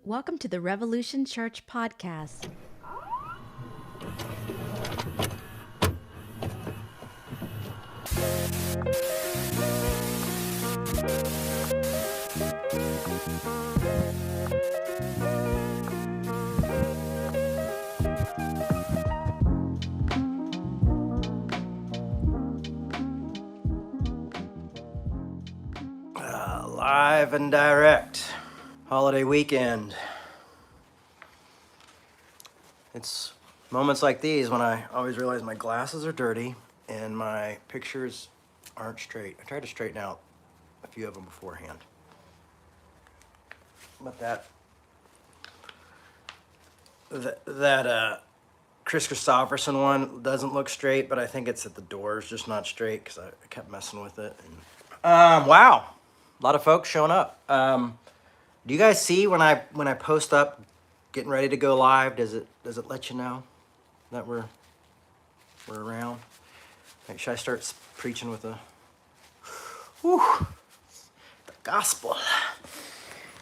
Welcome to the Revolution Church podcast. Live and direct. Holiday weekend. It's moments like these when I always realize my glasses are dirty and my pictures aren't straight. I tried to straighten out a few of them beforehand. But that Chris Christopherson one doesn't look straight, but I think it's that the door is just not straight because I kept messing with it. And, wow, a lot of folks showing up. Do you guys see when I post up, getting ready to go live? Does it let you know that we're around? Like, should I start preaching with the gospel?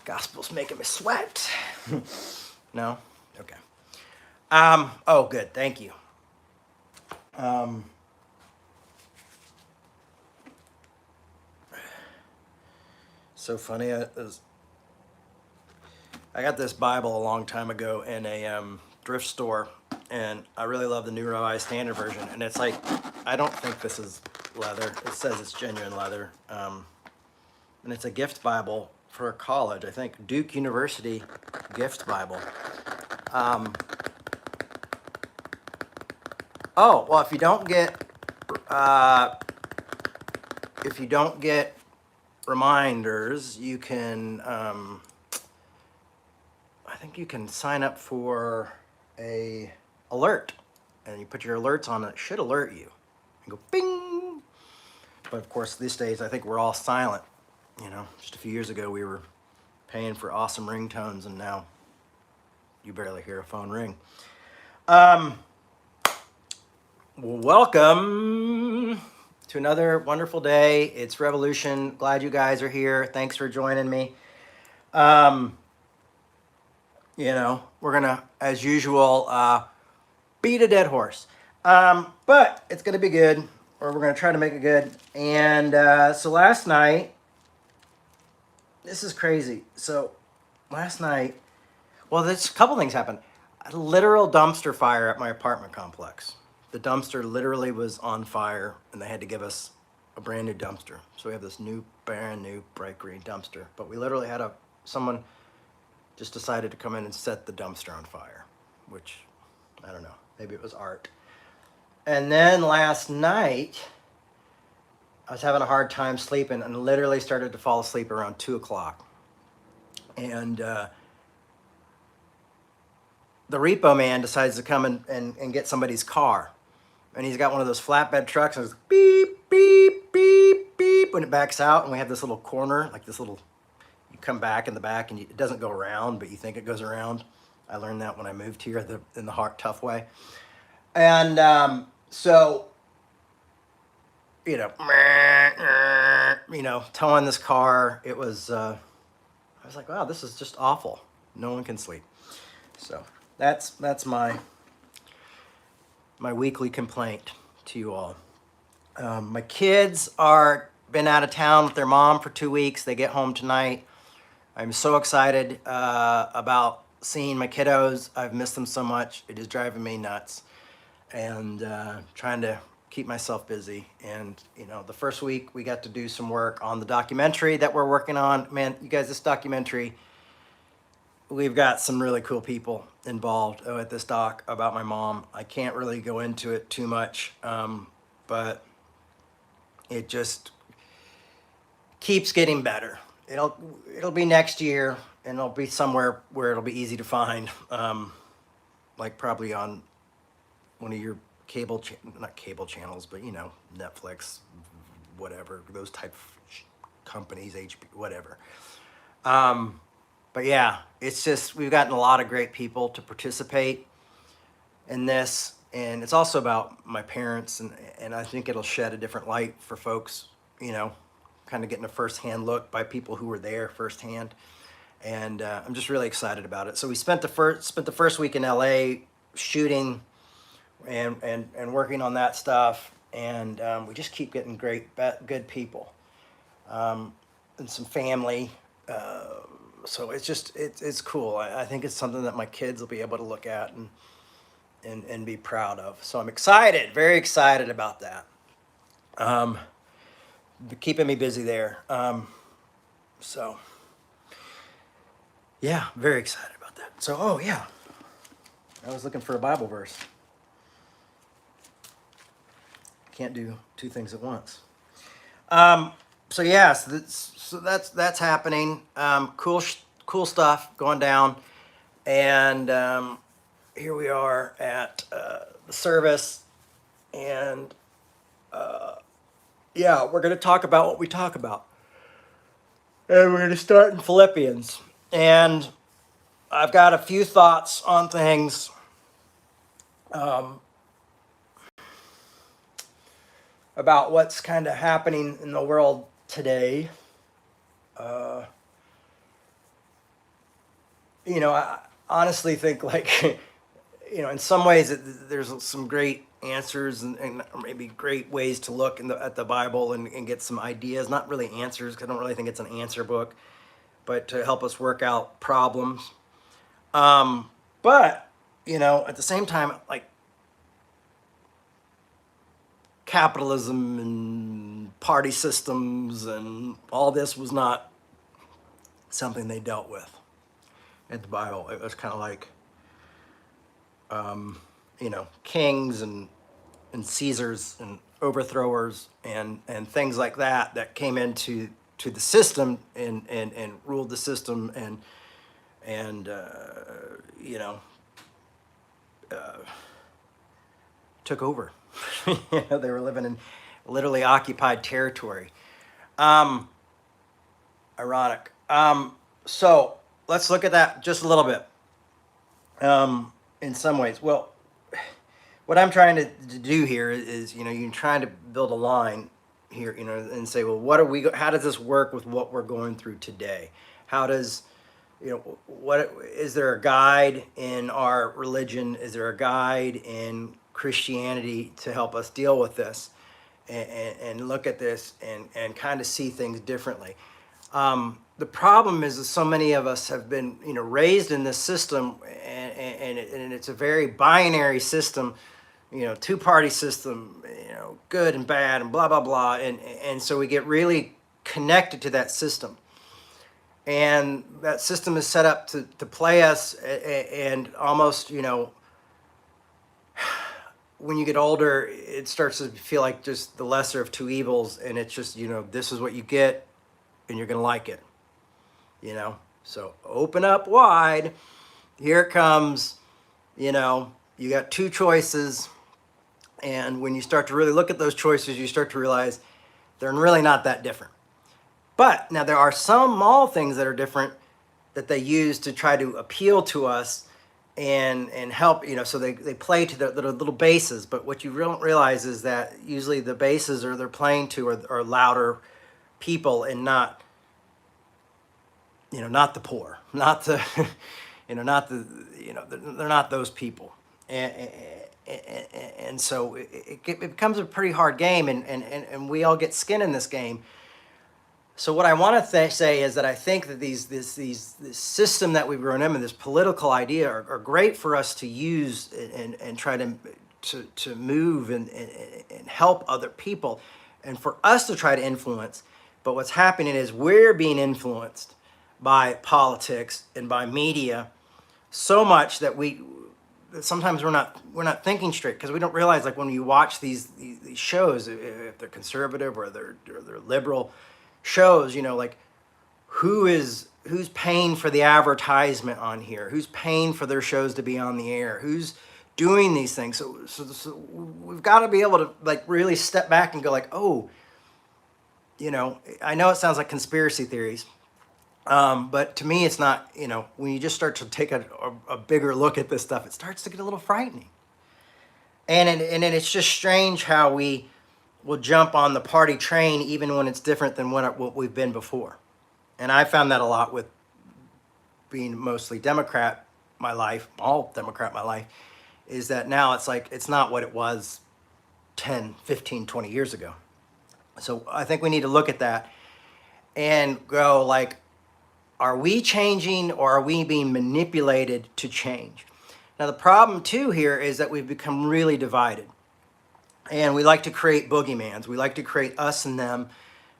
Gospel's making me sweat. No? Okay. Oh, good. Thank you. So funny. I got this Bible a long time ago in a thrift store, and I really love the New Revised Standard Version. And it's like, I don't think this is leather. It says it's genuine leather. And it's a gift Bible for a college, I think, Duke University gift Bible. Oh, well, if you don't get reminders, you can, I think you can sign up for a alert, and you put your alerts on, it should alert you and go bing. But of course, these days, I think we're all silent. You know, just a few years ago, we were paying for awesome ringtones, and now you barely hear a phone ring. Welcome to another wonderful day. It's Revolution. Glad you guys are here. Thanks for joining me. You know, we're gonna, as usual, beat a dead horse. But it's gonna be good, or we're gonna try to make it good. And so last night, this is crazy. So last night, well, there's a couple things happened. A literal dumpster fire at my apartment complex. The dumpster literally was on fire, and they had to give us a brand new dumpster. So we have this brand new bright green dumpster. But we literally had someone just decided to come in and set the dumpster on fire, which, I don't know, maybe it was art. And then last night, I was having a hard time sleeping and literally started to fall asleep around 2 o'clock. And the repo man decides to come and get somebody's car. And he's got one of those flatbed trucks, and it's beep, beep, beep, beep, when it backs out. And we have this little corner, like this little, you come back in the back, and it doesn't go around, but you think it goes around. I learned that when I moved here in the hard, tough way. And so, you know, towing this car, it was, I was like, wow, this is just awful. No one can sleep. So that's my weekly complaint to you all. My kids are been out of town with their mom for 2 weeks. They get home tonight. I'm so excited about seeing my kiddos. I've missed them so much. It is driving me nuts. And trying to keep myself busy. And, you know, the first week we got to do some work on the documentary that we're working on. Man, you guys, this documentary, we've got some really cool people involved with this doc about my mom. I can't really go into it too much, but it just keeps getting better. It'll be next year, and it'll be somewhere where it'll be easy to find, like probably on one of your not cable channels, but, you know, Netflix, whatever, those type of companies, HBO, whatever. But yeah, it's just, we've gotten a lot of great people to participate in this. And it's also about my parents, and I think it'll shed a different light for folks, you know, kind of getting a firsthand look by people who were there firsthand. and I'm just really excited about it. So we spent the first week in LA shooting and working on that stuff, and we just keep getting good people, and some family. So it's cool. I think it's something that my kids will be able to look at and be proud of. So I'm excited, very excited about that. Keeping me busy there. So yeah, very excited about that. So, oh yeah, I was looking for a Bible verse. Can't do two things at once. So yes, that's happening. Cool stuff going down, and here we are at the service, and yeah, we're going to talk about what we talk about, and we're going to start in Philippians, and I've got a few thoughts on things. About what's kind of happening in the world today. I honestly think like, in some ways there's some great answers and maybe great ways to look at the Bible and get some ideas. Not really answers, 'cause I don't really think it's an answer book, but to help us work out problems. But, at the same time, like capitalism and party systems and all this was not something they dealt with in the Bible. It was kind of like, kings and Caesars and overthrowers and things like that came into the system and ruled the system and took over. They were living in literally occupied territory. Ironic. So let's look at that just a little bit. In some ways, well, what I'm trying to do here is, you're trying to build a line here, and say, well, how does this work with what we're going through today? How does, what is there a guide in our religion? Is there a guide in Christianity to help us deal with this and look at this and kind of see things differently? The problem is that so many of us have been, raised in this system, and it's a very binary system, two-party system, good and bad and blah, blah, blah. And so we get really connected to that system. And that system is set up to play us and almost, when you get older, it starts to feel like just the lesser of two evils. And it's just, this is what you get and you're going to like it, So open up wide. Here it comes. You got two choices. And when you start to really look at those choices, you start to realize they're really not that different. But now there are some small things that are different that they use to try to appeal to us and help, so they play to the little bases. But what you don't realize is that usually the bases they're playing to are louder people and not, not the poor, not the, they're not those people. And so it becomes a pretty hard game, and we all get skin in this game. So what I want to say is that I think that this system that we've grown up in, this political idea, are great for us to use and try to move and help other people, and for us to try to influence. But what's happening is we're being influenced by politics and by media so much that sometimes we're not thinking straight, because we don't realize, like, when you watch these shows, if they're conservative or they're liberal shows, like who's paying for the advertisement on here, who's paying for their shows to be on the air, who's doing these things. So we've got to be able to, like, really step back and go, like, oh, I know it sounds like conspiracy theories, but to me it's not. When you just start to take a bigger look at this stuff, it starts to get a little frightening, and it's just strange how we will jump on the party train even when it's different than what we've been before. And I found that a lot with being mostly Democrat my life, all Democrat my life, is that now it's like, it's not what it was 10, 15, 20 years ago. So I think we need to look at that and go like, are we changing or are we being manipulated to change? Now, the problem too here is that we've become really divided. And we like to create boogeymans. We like to create us and them.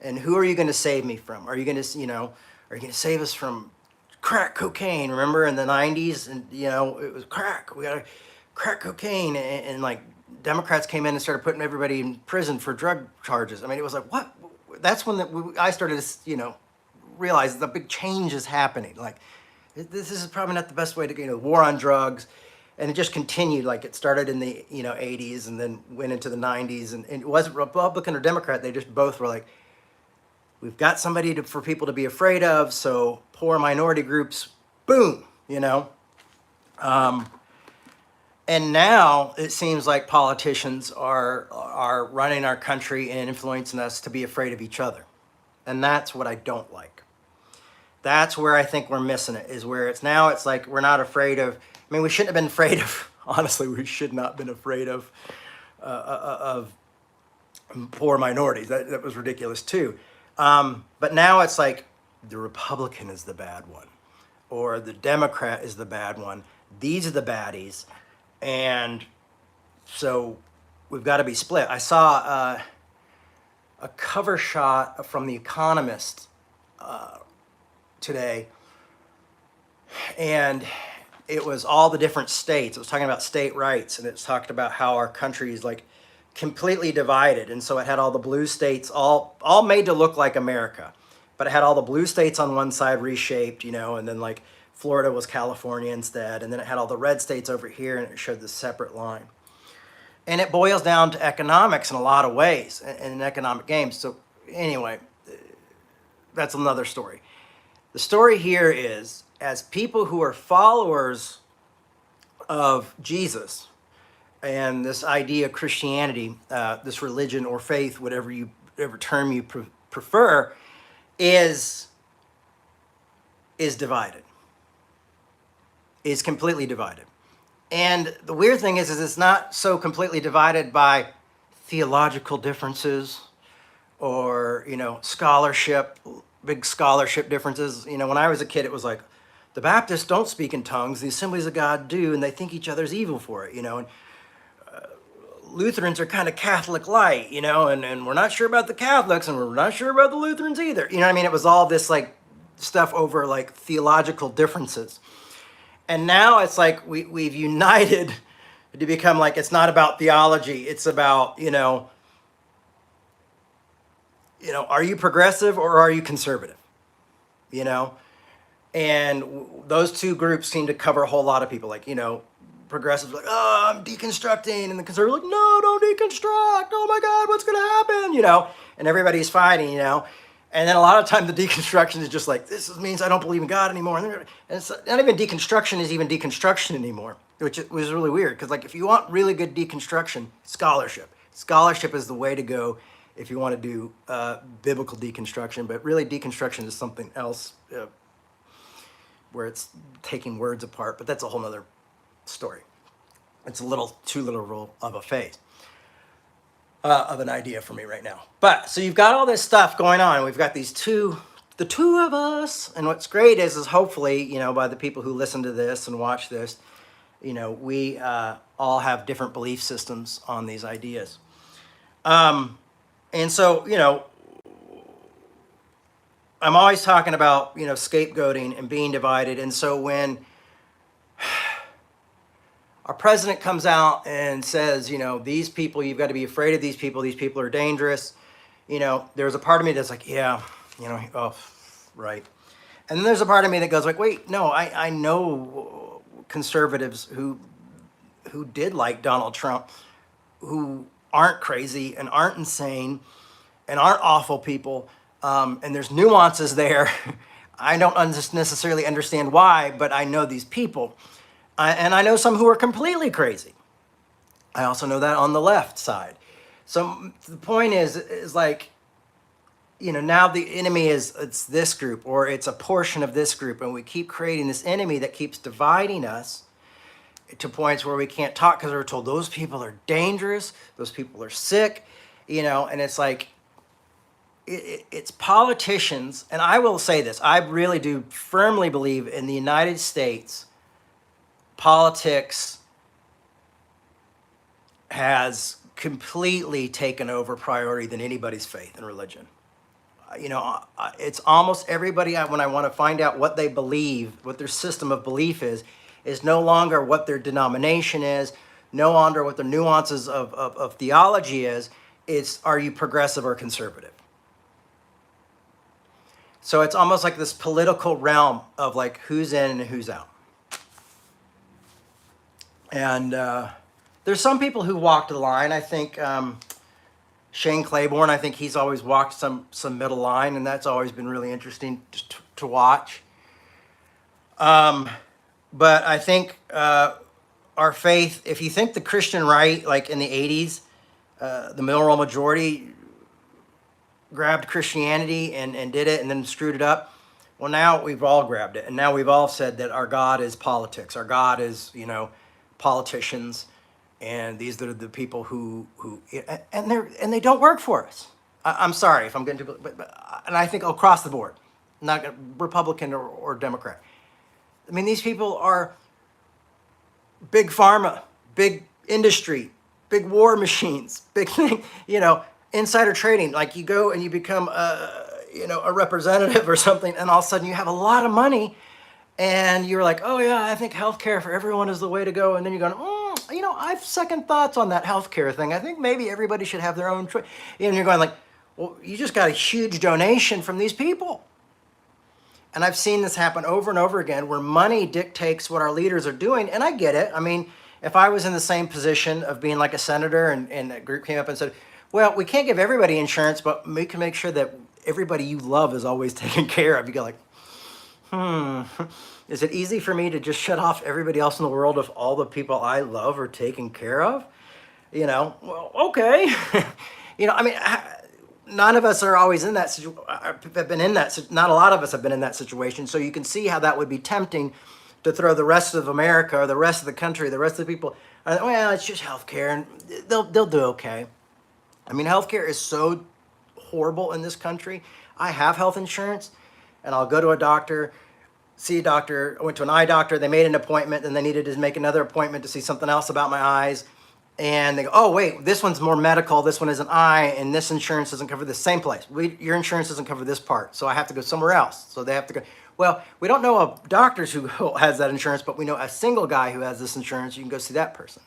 And who are you going to save me from? Are you going to, are you going to save us from crack cocaine? Remember in the 90s? And, it was crack. We got to crack cocaine. And like Democrats came in and started putting everybody in prison for drug charges. I mean, it was like, what? That's when I started to, realize the big change is happening. Like, this is probably not the best way to, war on drugs. And it just continued, like it started in the 80s and then went into the 90s. And it wasn't Republican or Democrat. They just both were like, we've got somebody for people to be afraid of. So poor minority groups, boom, And now it seems like politicians are running our country and influencing us to be afraid of each other. And that's what I don't like. That's where I think we're missing it, is where it's like we're not afraid of, we shouldn't have been afraid of, honestly, we should not have been afraid of poor minorities. That was ridiculous too. But now it's like the Republican is the bad one, or the Democrat is the bad one. These are the baddies. And so we've got to be split. I saw a cover shot from The Economist today, and it was all the different states. It was talking about state rights, and it's talked about how our country is like completely divided. And so it had all the blue states all made to look like America, but it had all the blue states on one side reshaped, and then like Florida was California instead, and then it had all the red states over here, and it showed this separate line. And it boils down to economics in a lot of ways, and an economic game. So anyway, that's another story. The story here is, as people who are followers of Jesus and this idea of Christianity, this religion or faith, whatever term you prefer, is divided, is completely divided. And the weird thing is it's not so completely divided by theological differences or, scholarship, big scholarship differences. When I was a kid, it was like, the Baptists don't speak in tongues, the Assemblies of God do, and they think each other's evil for it, and Lutherans are kind of Catholic light, and we're not sure about the Catholics, and we're not sure about the Lutherans either. It was all this like stuff over like theological differences. And now it's like we've united to become like, it's not about theology, it's about, are you progressive or are you conservative? And those two groups seem to cover a whole lot of people. Like, progressives are like, oh, I'm deconstructing. And the conservatives are like, no, don't deconstruct. Oh my God, what's going to happen? And everybody's fighting, And then a lot of times the deconstruction is just like, this means I don't believe in God anymore. And it's not even deconstruction is even deconstruction anymore, which was really weird. Because like, if you want really good deconstruction, scholarship. Scholarship is the way to go if you want to do biblical deconstruction. But really deconstruction is something else, where it's taking words apart. But that's a whole nother story. It's too literal of a phase. Of an idea for me right now. But so you've got all this stuff going on. We've got the two of us. And what's great is hopefully, by the people who listen to this and watch this, we all have different belief systems on these ideas. And so, I'm always talking about, scapegoating and being divided. And so when our president comes out and says, these people, you've got to be afraid of these people are dangerous. There's a part of me that's like, yeah, oh, right. And then there's a part of me that goes like, wait, no, I know conservatives who did like Donald Trump, who aren't crazy and aren't insane and aren't awful people. And there's nuances there. I don't necessarily understand why, but I know these people. And I know some who are completely crazy. I also know that on the left side. So the point is like, now the enemy it's this group, or it's a portion of this group, and we keep creating this enemy that keeps dividing us to points where we can't talk because we're told those people are dangerous, those people are sick, and it's like, it's politicians. And I will say this, I really do firmly believe in the United States, politics has completely taken over priority than anybody's faith and religion. It's almost everybody, when I want to find out what they believe, what their system of belief is no longer what their denomination is, no longer what the nuances of theology is. It's, are you progressive or conservative? So it's almost like this political realm of like who's in and who's out. And there's some people who walked the line. I think Shane Claiborne, I think he's always walked some middle line, and that's always been really interesting to watch. But I think our faith, if you think the Christian right, like in the 80s, the moral majority grabbed Christianity and did it and then screwed it up. Well, now we've all grabbed it. And now we've all said that our God is politics. Our God is, politicians. And these are the people who and they don't work for us. I'm sorry if I'm getting too, and I think across the board, not Republican or Democrat. I mean, these people are big pharma, big industry, big war machines, big thing, insider trading. Like you go and you become a representative or something, and all of a sudden you have a lot of money, and you're like, oh yeah, I think healthcare for everyone is the way to go. And then you're going, I've second thoughts on that healthcare thing. I think maybe everybody should have their own choice. And you're going like, well, you just got a huge donation from these people. And I've seen this happen over and over again where money dictates what our leaders are doing. And I get it. I mean, if I was in the same position of being like a senator and a group came up and said, well, we can't give everybody insurance, but we can make sure that everybody you love is always taken care of. You go like, is it easy for me to just shut off everybody else in the world if all the people I love are taken care of? Well, okay. None of us are always in that situation. Have been in that. Not a lot of us have been in that situation. So you can see how that would be tempting to throw the rest of America or the rest of the country, the rest of the people. Well, it's just healthcare, and they'll do okay. I mean, healthcare is so horrible in this country. I have health insurance, and I'll go to a doctor, see a doctor. I went to an eye doctor. They made an appointment, and they needed to make another appointment to see something else about my eyes. And they go, oh, wait, this one's more medical. This one is an eye, and this insurance doesn't cover the same place. Your insurance doesn't cover this part, so I have to go somewhere else. So they have to go. Well, we don't know of doctors who has that insurance, but we know a single guy who has this insurance. You can go see that person.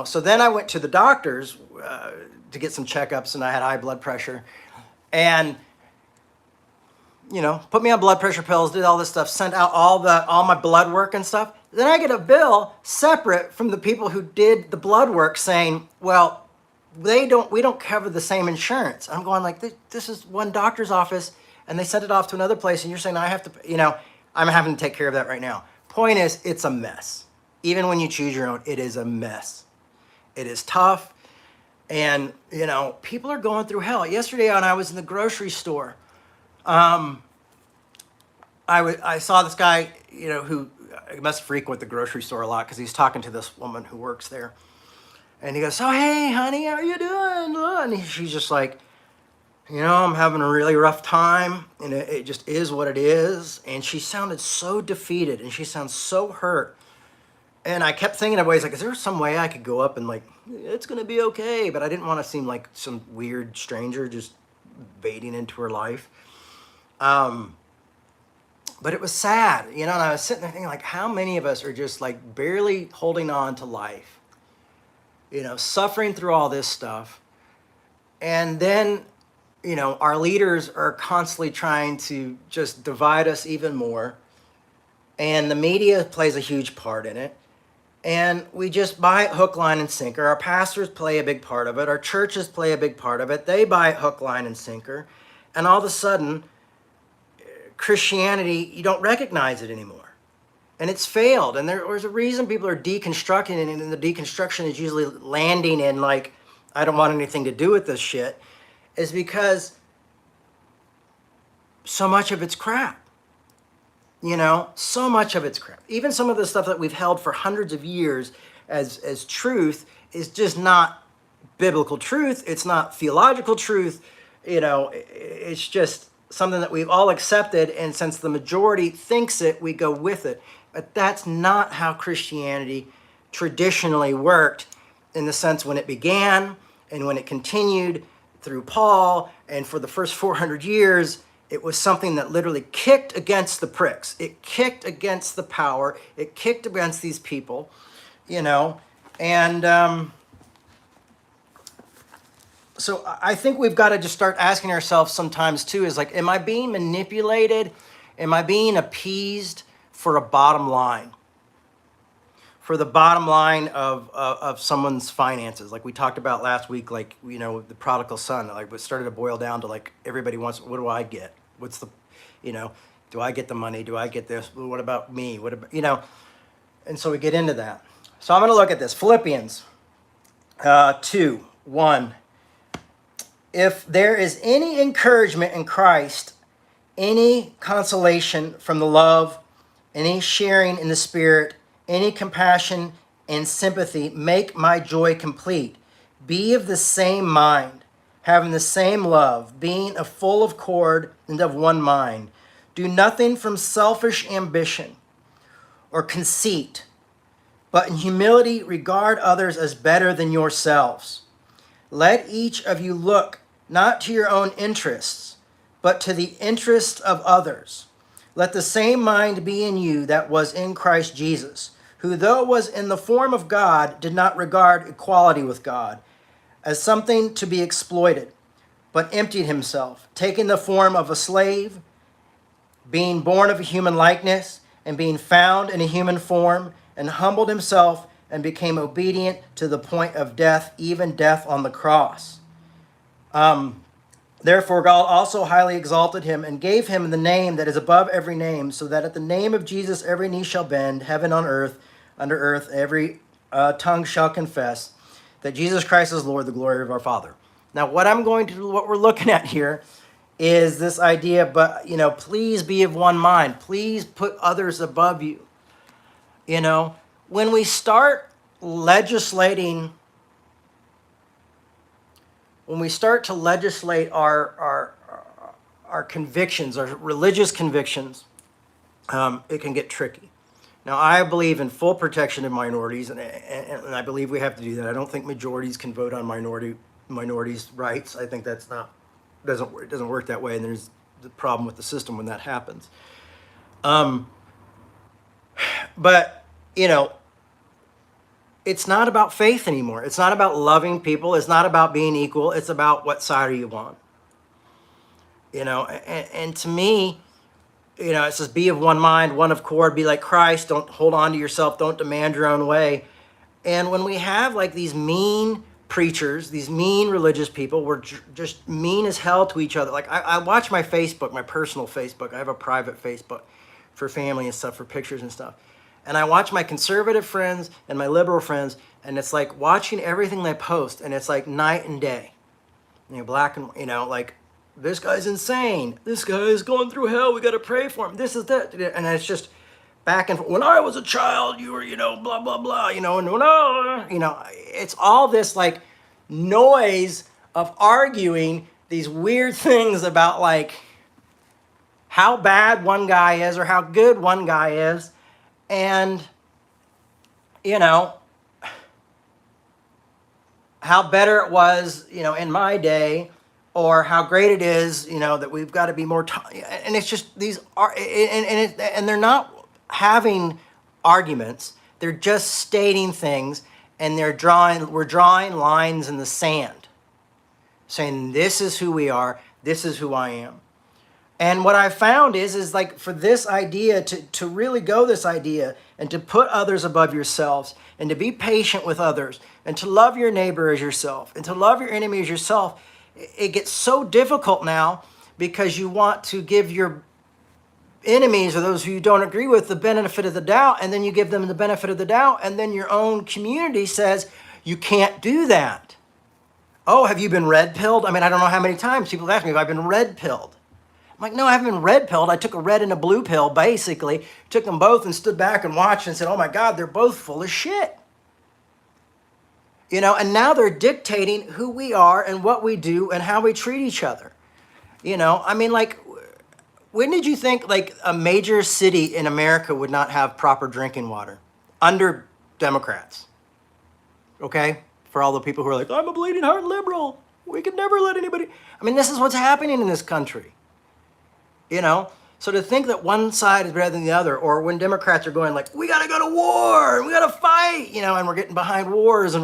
So then I went to the doctors to get some checkups, and I had high blood pressure. And put me on blood pressure pills, did all this stuff, sent out all my blood work and stuff. Then I get a bill separate from the people who did the blood work saying, well, we don't cover the same insurance. I'm going like, this is one doctor's office, and they sent it off to another place, and you're saying I have to, I'm having to take care of that right now. Point is, it's a mess. Even when you choose your own, it is a mess. It is tough, and people are going through hell. Yesterday when I was in the grocery store, I saw this guy, who must frequent the grocery store a lot because he's talking to this woman who works there. And he goes, so, hey, honey, how are you doing? And she's just like, I'm having a really rough time, and it just is what it is. And she sounded so defeated, and she sounds so hurt. And I kept thinking of ways like, is there some way I could go up and like, it's going to be okay? But I didn't want to seem like some weird stranger just baiting into her life. But it was sad, and I was sitting there thinking like, how many of us are just like barely holding on to life, suffering through all this stuff. And then, our leaders are constantly trying to just divide us even more. And the media plays a huge part in it. And we just buy it hook, line, and sinker. Our pastors play a big part of it. Our churches play a big part of it. They buy it hook, line, and sinker. And all of a sudden, Christianity, you don't recognize it anymore. And it's failed. And there's a reason people are deconstructing it, and the deconstruction is usually landing in like, I don't want anything to do with this shit, is because so much of it's crap. So much of it's crap. Even some of the stuff that we've held for hundreds of years as truth is just not biblical truth. It's not theological truth. It's just something that we've all accepted, and since the majority thinks it, we go with it. But that's not how Christianity traditionally worked, in the sense when it began and when it continued through Paul, and for the first 400 years, it was something that literally kicked against the pricks. It kicked against the power. It kicked against these people, and so I think we've got to just start asking ourselves sometimes too, is like, am I being manipulated? Am I being appeased for a bottom line? For the bottom line of someone's finances, like we talked about last week, like, the prodigal son, like it started to boil down to like, everybody wants, what do I get? What's the, do I get the money? Do I get this? What about me? What about, and so we get into that. So I'm going to look at this. Philippians 2:1. If there is any encouragement in Christ, any consolation from the love, any sharing in the Spirit, any compassion and sympathy, make my joy complete. Be of the same mind, having the same love, being of full accord and of one mind. Do nothing from selfish ambition or conceit, but in humility regard others as better than yourselves. Let each of you look not to your own interests, but to the interests of others. Let the same mind be in you that was in Christ Jesus, who though was in the form of God, did not regard equality with God as something to be exploited, but emptied himself, taking the form of a slave, being born of a human likeness, and being found in a human form, and humbled himself and became obedient to the point of death, even death on the cross. Therefore God also highly exalted him and gave him the name that is above every name, so that at the name of Jesus every knee shall bend, heaven on earth, under earth, every tongue shall confess that Jesus Christ is Lord, the glory of our Father. Now, what we're looking at here is this idea, but, please be of one mind. Please put others above you. When we start legislating, when we start to legislate our convictions, our religious convictions, it can get tricky. Now, I believe in full protection of minorities, and I believe we have to do that. I don't think majorities can vote on minorities' rights. I think it doesn't work that way, and there's the problem with the system when that happens. But it's not about faith anymore. It's not about loving people. It's not about being equal. It's about what side are you on. And to me, it says be of one mind, one accord, be like Christ. Don't hold on to yourself. Don't demand your own way. And when we have like these mean preachers, these mean religious people, we're just mean as hell to each other. Like I watch my Facebook, my personal Facebook. I have a private Facebook for family and stuff, for pictures and stuff. And I watch my conservative friends and my liberal friends, and it's like watching everything they post, and it's like night and day. Black and, like, this guy's insane. This guy is going through hell. We got to pray for him. This is that. And it's just back and forth. When I was a child, you were, blah, blah, blah, it's all this like noise of arguing these weird things about like how bad one guy is or how good one guy is. And, how better it was, in my day, or how great it is, that we've got to be more, and it's just these are, and they're not having arguments. They're just stating things, and we're drawing lines in the sand, saying this is who we are, this is who I am. And what I found is like for this idea to really go this idea and to put others above yourselves and to be patient with others and to love your neighbor as yourself and to love your enemy as yourself, it gets so difficult now because you want to give your enemies or those who you don't agree with the benefit of the doubt, and then you give them the benefit of the doubt, and then your own community says you can't do that. Oh, have you been red-pilled? I mean, I don't know how many times people ask me if I've been red-pilled. I'm like, no, I haven't been red pilled. I took a red and a blue pill, basically, took them both and stood back and watched and said, oh my God, they're both full of shit. And now they're dictating who we are and what we do and how we treat each other. Like, when did you think like a major city in America would not have proper drinking water under Democrats? Okay? For all the people who are like, I'm a bleeding heart liberal. We could never let anybody. This is what's happening in this country. So to think that one side is better than the other, or when Democrats are going like, we got to go to war, and we got to fight, and we're getting behind wars, and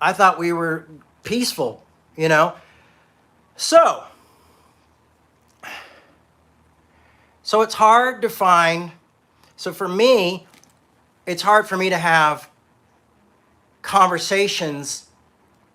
I thought we were peaceful, So it's hard to find, so for me, it's hard for me to have conversations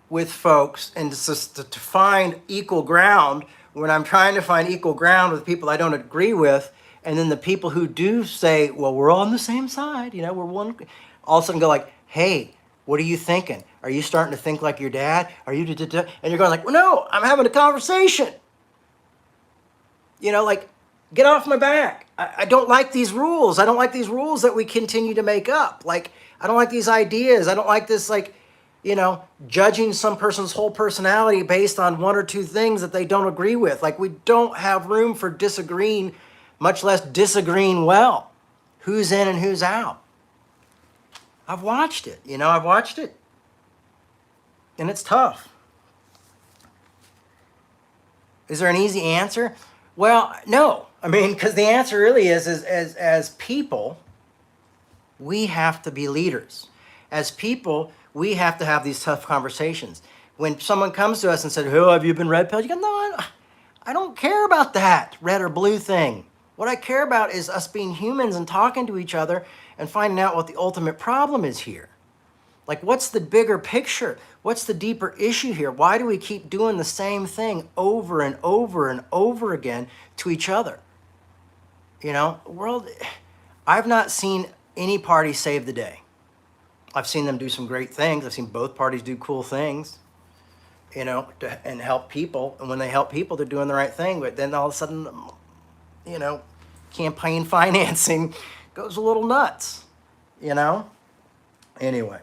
with folks and to find equal ground when I'm trying to find equal ground with people I don't agree with, and then the people who do say, well, we're all on the same side, we're one, all of a sudden go like, hey, what are you thinking? Are you starting to think like your dad? Are you, and you're going like, well, no, I'm having a conversation. Like, get off my back. I don't like these rules. I don't like these rules that we continue to make up. Like, I don't like these ideas. I don't like this, like, judging some person's whole personality based on one or two things that they don't agree with. Like, we don't have room for disagreeing, much less disagreeing well. Who's in and who's out? I've watched it, and it's tough. Is there an easy answer? Well, no. Because the answer really is as people, we have to be leaders. As people, we have to have these tough conversations. When someone comes to us and says, oh, have you been red pilled? You go, no, I don't care about that red or blue thing. What I care about is us being humans and talking to each other and finding out what the ultimate problem is here. Like, what's the bigger picture? What's the deeper issue here? Why do we keep doing the same thing over and over and over again to each other? World, I've not seen any party save the day. I've seen them do some great things. I've seen both parties do cool things, and help people. And when they help people, they're doing the right thing. But then all of a sudden, campaign financing goes a little nuts, Anyway.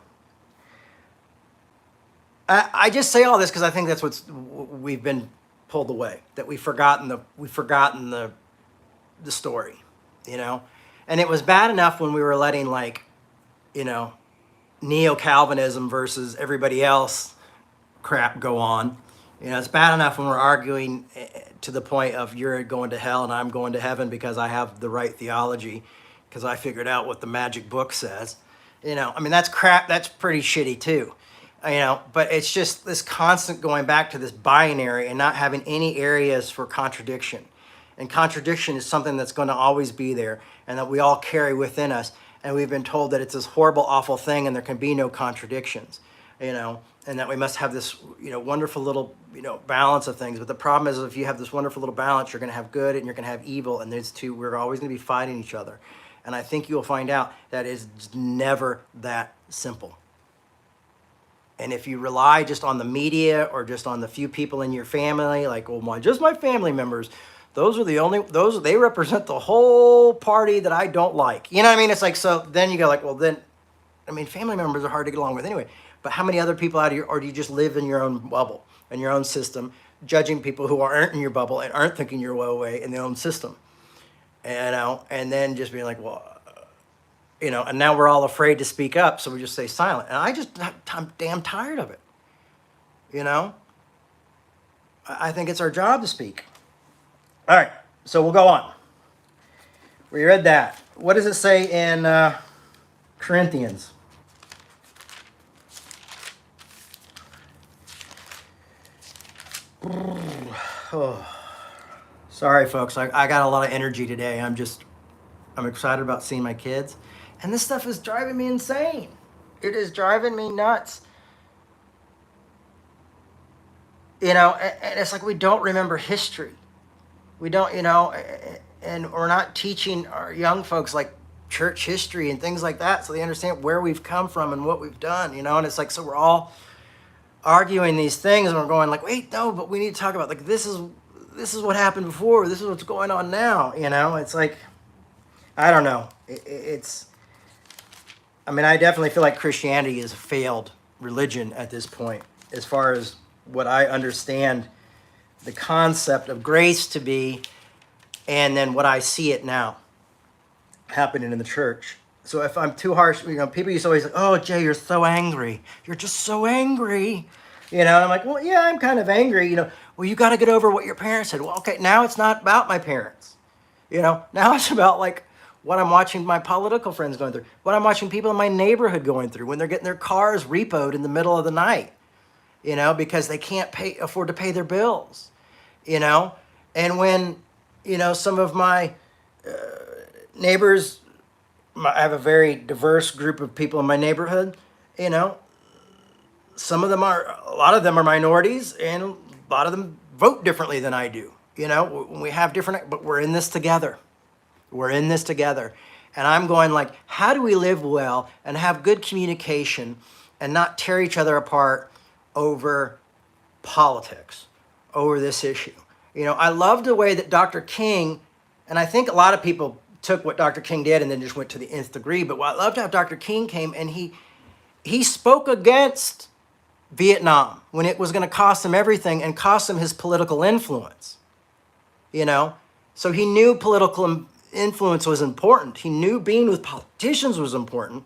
I just say all this because I think that's we've been pulled away, that we've forgotten the story, And it was bad enough when we were letting neo-Calvinism versus everybody else crap go on. It's bad enough when we're arguing to the point of you're going to hell and I'm going to heaven because I have the right theology, because I figured out what the magic book says. That's crap. That's pretty shitty too. But it's just this constant going back to this binary and not having any areas for contradiction. And contradiction is something that's going to always be there and that we all carry within us. And we've been told that it's this horrible, awful thing and there can be no contradictions, and that we must have this, wonderful little, balance of things. But the problem is if you have this wonderful little balance, you're going to have good and you're going to have evil. And we're always going to be fighting each other. And I think you'll find out that it's never that simple. And if you rely just on the media or just on the few people in your family, like, just my family members, they represent the whole party that I don't like. It's like, so then you go like, family members are hard to get along with anyway. But how many other people or do you just live in your own bubble, in your own system, judging people who aren't in your bubble and aren't thinking your way in their own system? And then just being like, and now we're all afraid to speak up, so we just stay silent. And I'm damn tired of it. I think it's our job to speak. All right, so we'll go on. We read that. What does it say in Corinthians? Oh. Sorry, folks. I got a lot of energy today. I'm excited about seeing my kids. And this stuff is driving me insane. It is driving me nuts. And it's like we don't remember history. We don't, and we're not teaching our young folks like church history and things like that so they understand where we've come from and what we've done, And it's like, so we're all arguing these things, and we're going like, wait, no, but we need to talk about, like, this is what happened before. This is what's going on now. It's like, I don't know. I mean, I definitely feel like Christianity is a failed religion at this point, as far as what I understand the concept of grace to be, and then what I see it now happening in the church. So if I'm too harsh, people used to always like, oh, Jay, you're so angry. You're just so angry. And I'm like, well, yeah, I'm kind of angry. Well, you got to get over what your parents said. Well, okay, now it's not about my parents. Now it's about like what I'm watching my political friends going through, what I'm watching people in my neighborhood going through when they're getting their cars repoed in the middle of the night, because they can't afford to pay their bills, and when, some of my neighbors, I have a very diverse group of people in my neighborhood, a lot of them are minorities, and a lot of them vote differently than I do. We have different, but we're in this together. We're in this together. And I'm going like, how do we live well and have good communication and not tear each other apart over politics, over this issue? I love the way that Dr. King, and I think a lot of people took what Dr. King did and then just went to the nth degree, but I loved how Dr. King came and he spoke against Vietnam when it was going to cost him everything and cost him his political influence. So he knew political influence was important. He knew being with politicians was important.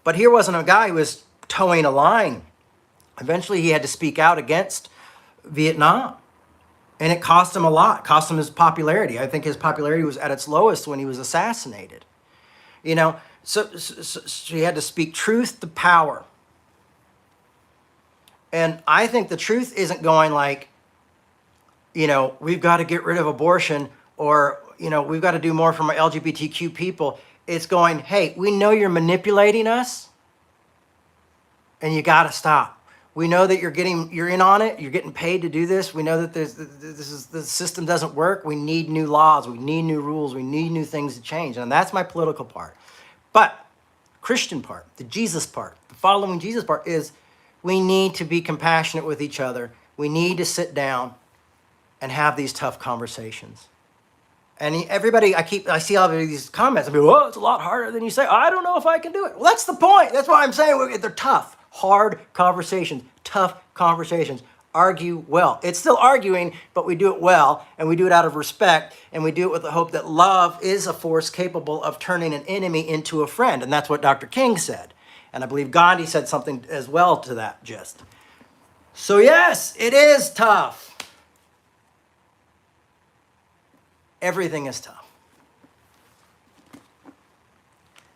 But here wasn't a guy who was towing a line. Eventually he had to speak out against Vietnam. And it cost him a lot. It cost him his popularity. I think his popularity was at its lowest when he was assassinated. So he had to speak truth to power. And I think the truth isn't going like, we've got to get rid of abortion, or, we've got to do more for my LGBTQ people. It's going, hey, we know you're manipulating us, and you got to stop. We know that you're in on it. You're getting paid to do this. We know that the system doesn't work. We need new laws. We need new rules. We need new things to change. And that's my political part. But Christian part, the Jesus part, the following Jesus part is we need to be compassionate with each other. We need to sit down and have these tough conversations. And everybody, I see all of these comments. I mean, well, it's a lot harder than you say. I don't know if I can do it. Well, that's the point. That's why I'm saying they're tough, hard conversations, tough conversations. Argue well. It's still arguing, but we do it well, and we do it out of respect, and we do it with the hope that love is a force capable of turning an enemy into a friend. And that's what Dr. King said. And I believe Gandhi said something as well to that gist. So yes, it is tough. Everything is tough.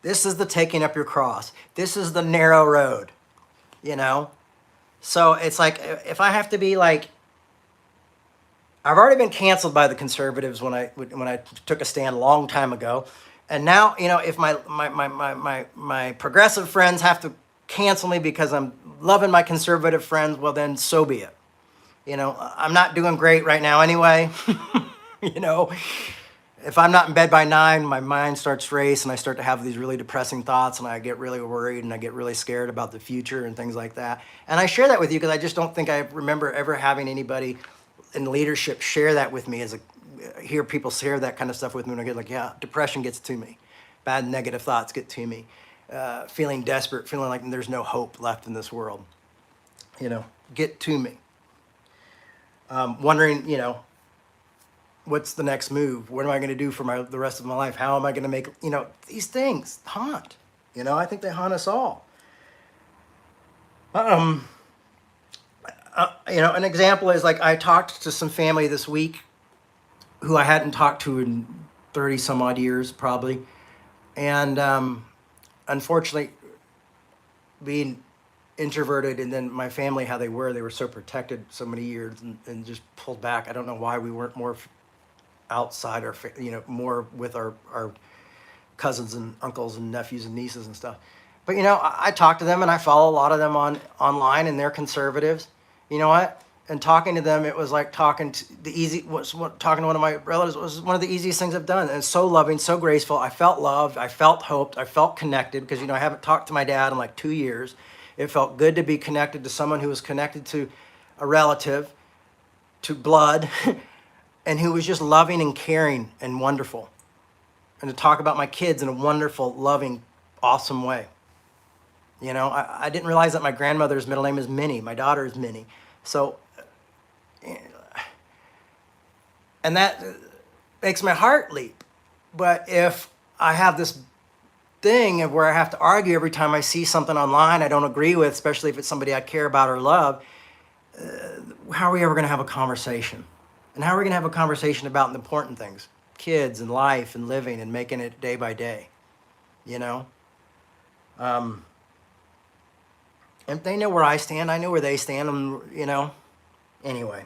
This is the taking up your cross. This is the narrow road, So it's like, if I have to be like, I've already been canceled by the conservatives when I took a stand a long time ago. And now, if my progressive friends have to cancel me because I'm loving my conservative friends, well then so be it. I'm not doing great right now anyway. If I'm not in bed by 9, my mind starts to race and I start to have these really depressing thoughts and I get really worried and I get really scared about the future and things like that. And I share that with you because I just don't think I remember ever having anybody in leadership share that with me hear people share that kind of stuff with me, and I get like, yeah, depression gets to me. Bad negative thoughts get to me. Feeling desperate, feeling like there's no hope left in this world, get to me. Wondering, what's the next move? What am I going to do for the rest of my life? How am I going to make, these things haunt. I think they haunt us all. An example is like I talked to some family this week who I hadn't talked to in 30 some odd years probably. And unfortunately, being introverted, and then my family, how they were so protected so many years and just pulled back. I don't know why we weren't more outside or, more with our cousins and uncles and nephews and nieces and stuff. But, I talk to them and I follow a lot of them online, and they're conservatives. You know what? And talking to them, it was like talking to talking to one of my relatives was one of the easiest things I've done. And it's so loving, so graceful. I felt loved. I felt hoped. I felt connected because, I haven't talked to my dad in like 2 years. It felt good to be connected to someone who was connected to a relative, to blood, and who was just loving and caring and wonderful. And to talk about my kids in a wonderful, loving, awesome way. You know, I didn't realize that my grandmother's middle name is Minnie. My daughter is Minnie. So, and that makes my heart leap. But if I have this thing of where I have to argue every time I see something online I don't agree with, especially if it's somebody I care about or love, how are we ever going to have a conversation? And how are we going to have a conversation about the important things? Kids and life and living and making it day by day, you know? If they know where I stand, I know where they stand, and, you know? Anyway.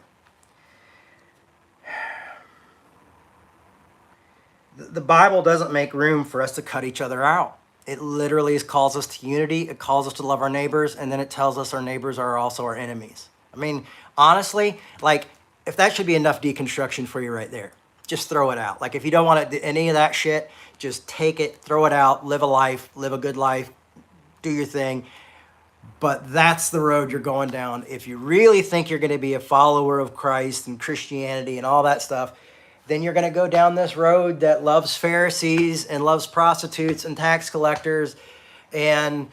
The Bible doesn't make room for us to cut each other out. It literally calls us to unity. It calls us to love our neighbors, and then it tells us our neighbors are also our enemies. I mean, honestly, like, if that should be enough deconstruction for you right there, just throw it out. Like, if you don't want any of that shit, just take it, throw it out, live a life, live a good life, do your thing. But that's the road you're going down. If you really think you're going to be a follower of Christ and Christianity and all that stuff, then you're going to go down this road that loves Pharisees and loves prostitutes and tax collectors and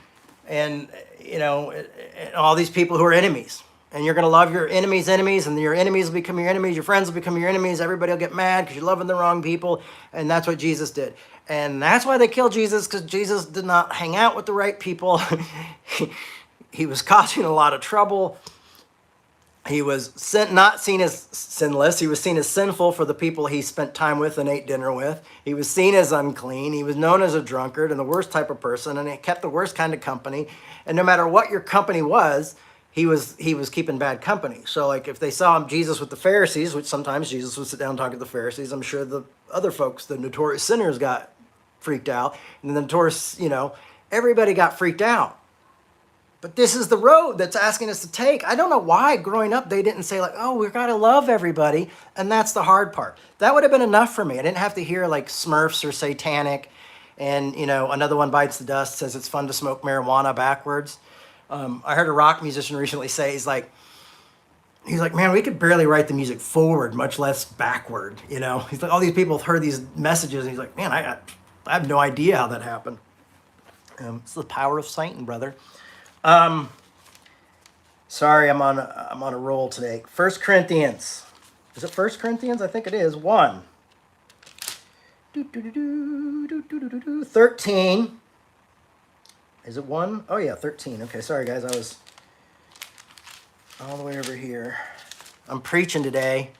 you know, and all these people who are enemies. And you're going to love your enemies' enemies, and your enemies will become your enemies. Your friends will become your enemies. Everybody will get mad because you're loving the wrong people. And that's what Jesus did. And that's why they killed Jesus, because Jesus did not hang out with the right people. He was causing a lot of trouble. He was not seen as sinless. He was seen as sinful for the people he spent time with and ate dinner with. He was seen as unclean. He was known as a drunkard and the worst type of person, and he kept the worst kind of company. And no matter what your company was, he was keeping bad company. So, like, if they saw him, Jesus, with the Pharisees, which sometimes Jesus would sit down and talk to the Pharisees, I'm sure the other folks, the notorious sinners, got freaked out. And the notorious, you know, everybody got freaked out. But this is the road that's asking us to take. I don't know why growing up they didn't say, like, oh, we've got to love everybody. And that's the hard part. That would have been enough for me. I didn't have to hear like Smurfs or Satanic. And, you know, Another One Bites the Dust says it's fun to smoke marijuana backwards. I heard a rock musician recently say, he's like, man, we could barely write the music forward, much less backward. You know, he's like, all these people have heard these messages. And he's like, man, I have no idea how that happened. It's the power of Satan, brother. Sorry, I'm on a roll today. 1 Corinthians. Is it 1 Corinthians? I think it is. 1. 13. Is it 1? Oh, yeah, 13. Okay, sorry, guys. I was all the way over here. I'm preaching today.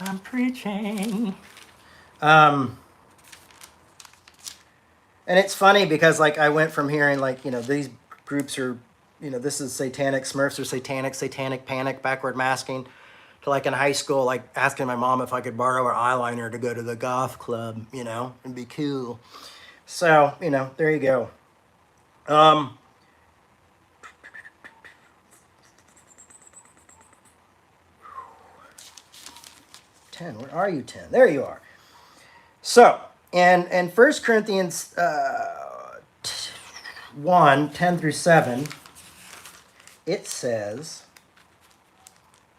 I'm preaching. And it's funny because, like, I went from hearing, like, you know, these groups are, you know, this is satanic, Smurfs are satanic panic, backward masking, to, like, in high school, like, asking my mom if I could borrow her eyeliner to go to the goth club, you know, and be cool. So, you know, there you go. 10, where are you, 10? There you are. So, and 1 Corinthians 1, 10 through 7, it says,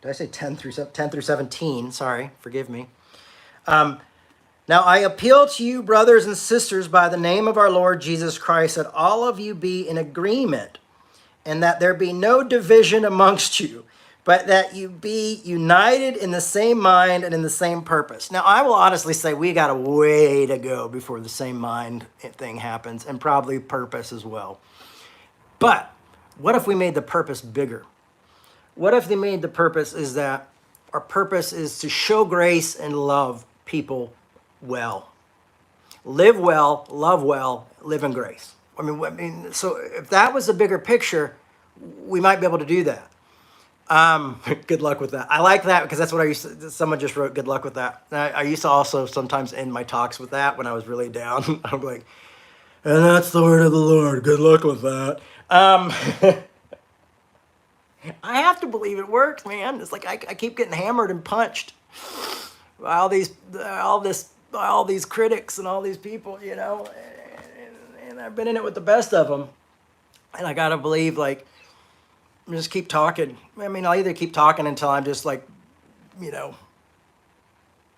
did I say 10 through 17? Sorry, forgive me. Now I appeal to you, brothers and sisters, by the name of our Lord Jesus Christ, that all of you be in agreement, and that there be no division amongst you, but that you be united in the same mind and in the same purpose. Now, I will honestly say we got a way to go before the same mind thing happens, and probably purpose as well. But what if we made the purpose bigger? What if they made the purpose is that our purpose is to show grace and love people well? Live well, love well, live in grace. I mean, so if that was a bigger picture, we might be able to do that. Good luck with that. I like that because that's what I used to, someone just wrote, good luck with that. I used to also sometimes end my talks with that when I was really down. I'm like, and that's the word of the Lord. Good luck with that. I have to believe it works, man. It's like I keep getting hammered and punched by all these critics and all these people, you know, and I've been in it with the best of them. And I got to believe, like, just keep talking. I mean, I'll either keep talking until I'm just like, you know,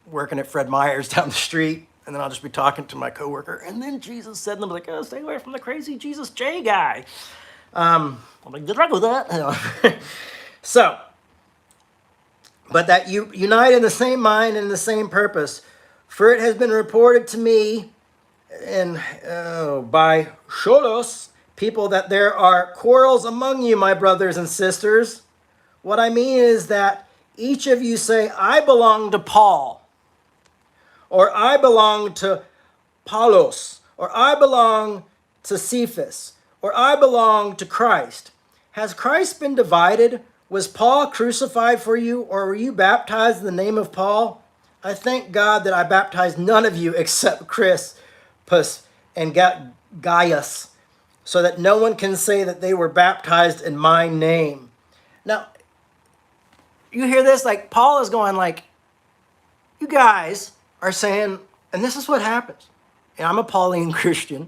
working at Fred Meyer's down the street, and then I'll just be talking to my coworker. And then Jesus said, and I'm like, oh, stay away from the crazy Jesus J guy. I'm like, good luck with that. So, but that you unite in the same mind and the same purpose. For it has been reported to me, and by Sholos, people, that there are quarrels among you, my brothers and sisters. What I mean is that each of you say, I belong to Paul, or I belong to Apollos, or I belong to Cephas, or I belong to Christ. Has Christ been divided? Was Paul crucified for you, or were you baptized in the name of Paul? I thank God that I baptized none of you except Crispus and Gaius, so that no one can say that they were baptized in my name. Now, you hear this? Like, Paul is going like, you guys are saying, and this is what happens. And I'm a Pauline Christian.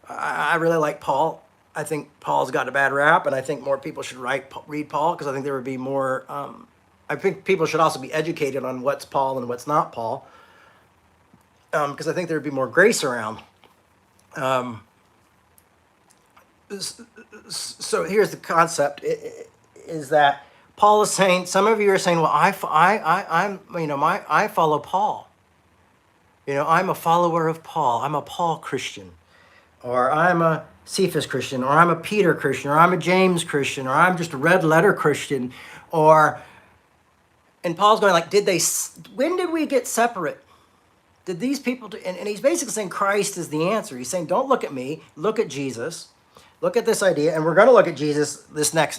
I really like Paul. I think Paul's got a bad rap, and I think more people should read Paul, because I think there would be more, I think people should also be educated on what's Paul and what's not Paul, because I think there would be more grace around. So here's the concept, is that Paul is saying, some of you are saying, well, I follow Paul. You know, I'm a follower of Paul. I'm a Paul Christian, or I'm a Cephas Christian, or I'm a Peter Christian, or I'm a James Christian, or I'm just a red letter Christian, and Paul's going like, when did we get separate? Did these people, and he's basically saying Christ is the answer. He's saying, don't look at me, look at Jesus. Look at this idea, and we're going to look at Jesus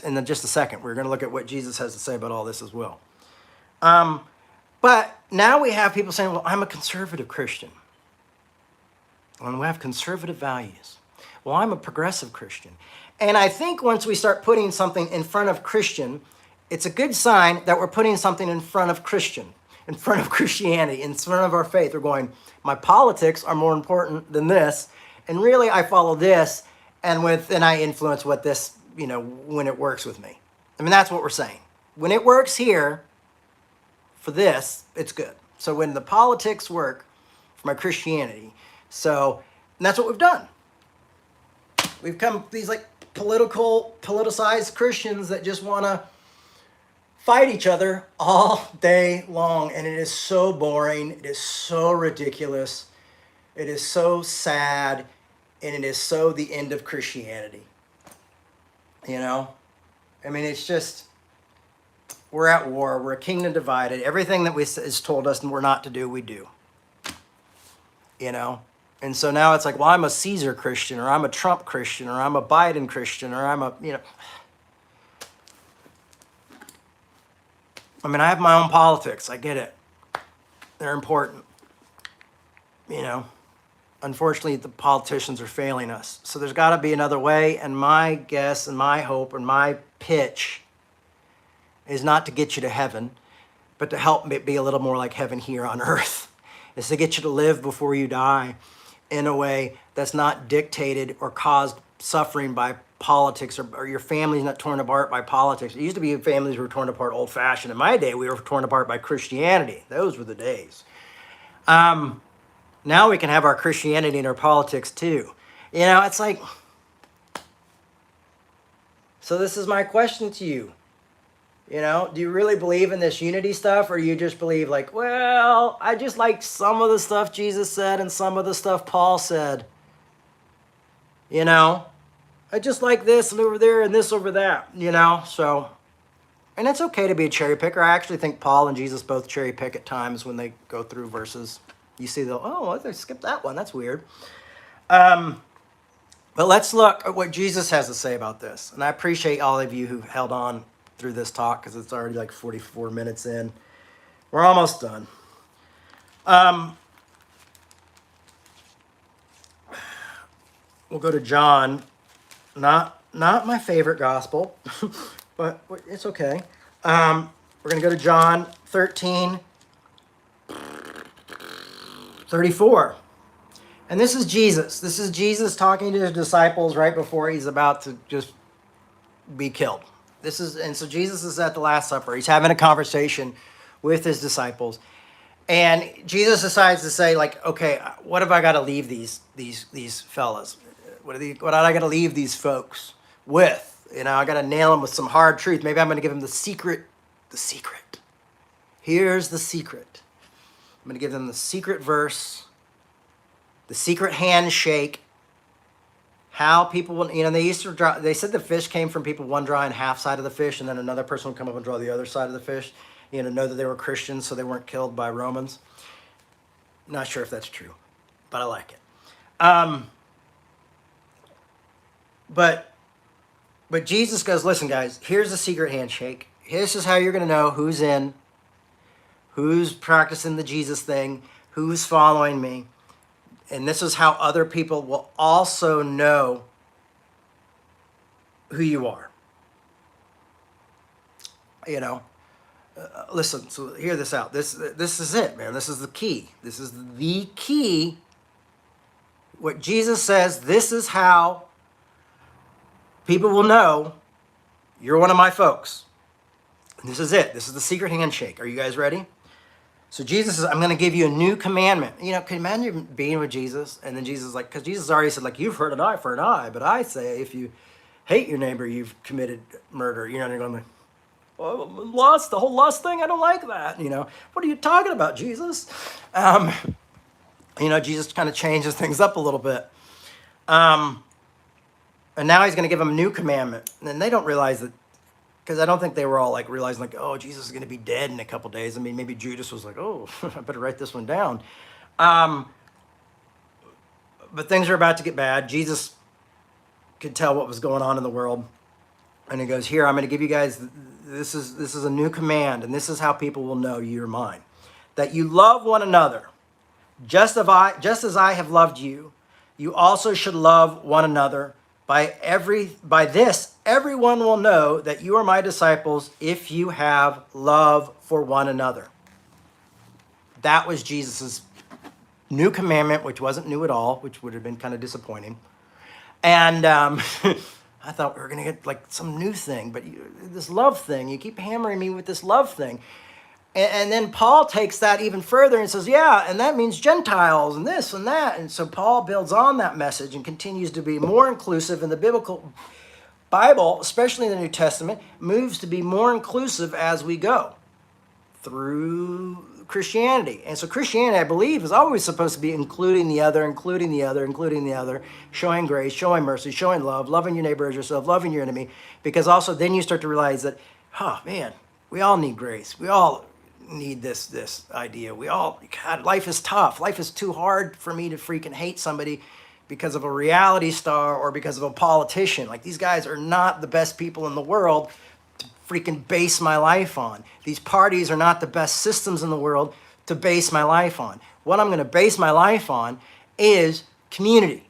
in just a second. We're going to look at what Jesus has to say about all this as well. But now we have people saying, well, I'm a conservative Christian. And we have conservative values. Well, I'm a progressive Christian. And I think once we start putting something in front of Christian, it's a good sign that we're putting something in front of Christian, in front of Christianity, in front of our faith. We're going, my politics are more important than this, and really I follow this, and I influence what this, when it works with me. I mean, that's what we're saying. When it works here, for this, it's good. So when the politics work for my Christianity, and that's what we've done. We've come these like politicized Christians that just want to fight each other all day long, and it is so boring. It is so ridiculous. It is so sad, and it is so the end of Christianity. I mean, it's just, we're at war. We're a kingdom divided. Everything that is told us and we're not to do, we do. And so now it's like, well, I'm a Caesar Christian, or I'm a Trump Christian, or I'm a Biden Christian, or I'm a, I mean, I have my own politics. I get it. They're important. Unfortunately, the politicians are failing us. So there's got to be another way. And my guess and my hope and my pitch is not to get you to heaven, but to help it be a little more like heaven here on earth. It's to get you to live before you die in a way that's not dictated or caused suffering by politics, or your family's not torn apart by politics. It used to be families were torn apart old-fashioned. In my day, we were torn apart by Christianity. Those were the days. Now we can have our Christianity and our politics too. It's like, so this is my question to you. Do you really believe in this unity stuff, or you just believe like, well, I just like some of the stuff Jesus said and some of the stuff Paul said. I just like this and over there and this over that, so, and it's okay to be a cherry picker. I actually think Paul and Jesus both cherry pick at times when they go through verses. You see I skipped that one. That's weird. But let's look at what Jesus has to say about this. And I appreciate all of you who held on through this talk, because it's already like 44 minutes in. We're almost done. We'll go to John. Not my favorite gospel, but it's okay. We're going to go to John 13:34. And this is Jesus. This is Jesus talking to his disciples right before he's about to just be killed. And so Jesus is at the Last Supper. He's having a conversation with his disciples. And Jesus decides to say, like, okay, what have I got to leave these fellas? What do I got to leave these folks with? I got to nail them with some hard truth. Maybe I'm going to give them the secret. The secret. Here's the secret. I'm going to give them the secret verse, the secret handshake. How people will, they said the fish came from people one drawing half side of the fish, and then another person would come up and draw the other side of the fish. Know that they were Christians, so they weren't killed by Romans. Not sure if that's true, but I like it. But Jesus goes, listen, guys, here's the secret handshake. This is how you're going to know who's in, who's practicing the Jesus thing, who's following me. And this is how other people will also know who you are. Listen, so hear this out. This is it, man. This is the key. This is the key. What Jesus says, this is how people will know you're one of my folks. And this is it. This is the secret handshake. Are you guys ready? So Jesus says, I'm going to give you a new commandment. Can you imagine being with Jesus? And then Jesus is like, because Jesus already said, like, you've heard an eye for an eye. But I say, if you hate your neighbor, you've committed murder. And you're going, lust, the whole lust thing, I don't like that. What are you talking about, Jesus? Jesus kind of changes things up a little bit. And now he's going to give them a new commandment. And they don't realize that, because I don't think they were all like realizing like, oh, Jesus is going to be dead in a couple days. I mean, maybe Judas was like, oh, I better write this one down. But things are about to get bad. Jesus could tell what was going on in the world. And he goes, here, I'm going to give you guys, this is a new command. And this is how people will know you're mine. That you love one another. Just as I have loved you, you also should love one another. By this, everyone will know that you are my disciples if you have love for one another. That was Jesus' new commandment, which wasn't new at all, which would have been kind of disappointing. And I thought we were going to get like some new thing, but this love thing, you keep hammering me with this love thing. And then Paul takes that even further and says, yeah, and that means Gentiles and this and that. And so Paul builds on that message and continues to be more inclusive. In the biblical Bible, especially in the New Testament, moves to be more inclusive as we go through Christianity. And so Christianity, I believe, is always supposed to be including the other, showing grace, showing mercy, showing love, loving your neighbor as yourself, loving your enemy. Because also then you start to realize that, oh man, we all need grace. We all need this idea. God, life is tough. Life is too hard for me to freaking hate somebody because of a reality star or because of a politician. Like, these guys are not the best people in the world to freaking base my life on. These parties are not the best systems in the world to base my life on. What I'm going to base my life on is community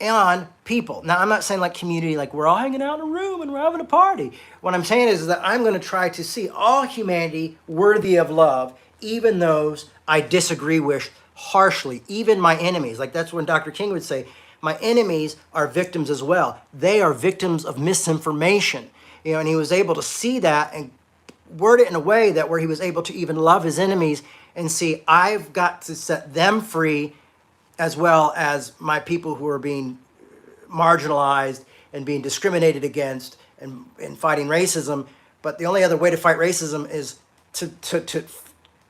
and on people. Now, I'm not saying like community, like we're all hanging out in a room and we're having a party. What I'm saying is that I'm going to try to see all humanity worthy of love, even those I disagree with harshly, even my enemies. Like, that's when Dr. King would say, my enemies are victims as well. They are victims of misinformation. And he was able to see that and word it in a way that where he was able to even love his enemies and see, I've got to set them free as well as my people who are being marginalized and being discriminated against and fighting racism. But the only other way to fight racism is to